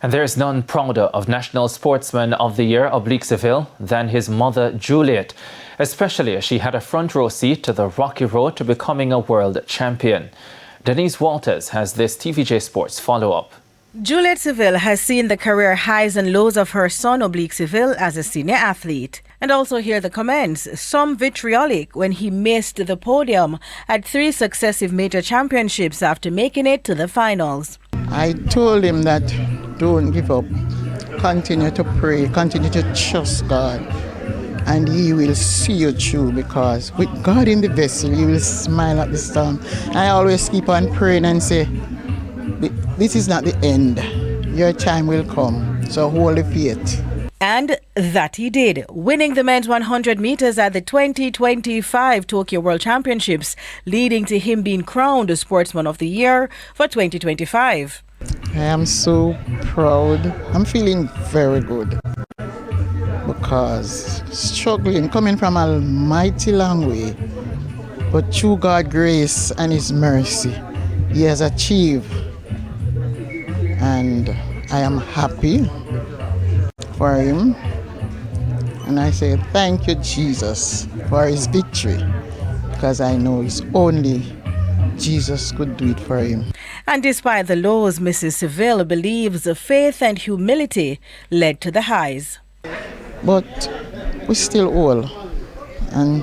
And there is none prouder of National Sportsman of the Year, Oblique Seville, than his mother, Juliet, especially as she had a front row seat to the rocky road to becoming a world champion. Denise Walters has this TVJ Sports follow-up. Juliet Seville has seen the career highs and lows of her son Oblique Seville as a senior athlete. And also hear the comments, some vitriolic when he missed the podium at 3 successive major championships after making it to the finals. I told him that don't give up, continue to pray, continue to trust God, and He will see you through, because with God in the vessel, you will smile at the storm. I always keep on praying and say, this is not the end. Your time will come, so hold the faith. And that he did, winning the men's 100 meters at the 2025 Tokyo World Championships, leading to him being crowned the Sportsman of the Year for 2025. I am so proud. I'm feeling very good, because struggling, coming from a mighty long way, but through God's grace and His mercy, He has achieved. And I am happy for him. And I say, thank you, Jesus, for his victory, because I know it's only Jesus could do it for him. And despite the lows, Mrs. Seville believes the faith and humility led to the highs. But we still all and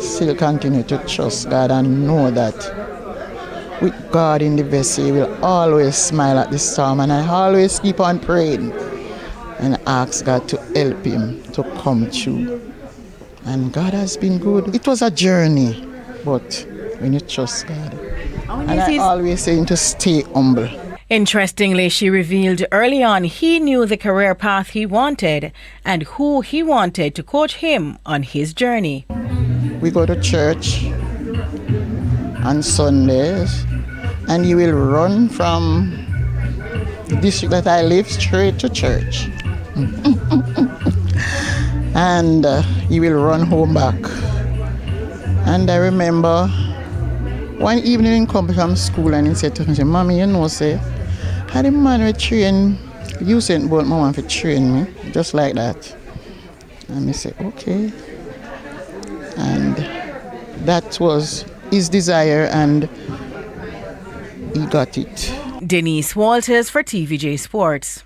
still continue to trust God and know that with God in the vessel, He will always smile at the storm. And I always keep on praying and ask God to help him to come through. And God has been good. It was a journey, but when you trust God. And I always say to stay humble. Interestingly, she revealed early on he knew the career path he wanted and who he wanted to coach him on his journey. We go to church on Sundays, and he will run from the district that I live straight to church. And he will run home back. And I remember one evening he come from school and he said to me, Mommy, you know, say, how the man will train Usain Bolt, Mama for train me, just like that. And I said, okay. And that was his desire, and he got it. Denise Walters for TVJ Sports.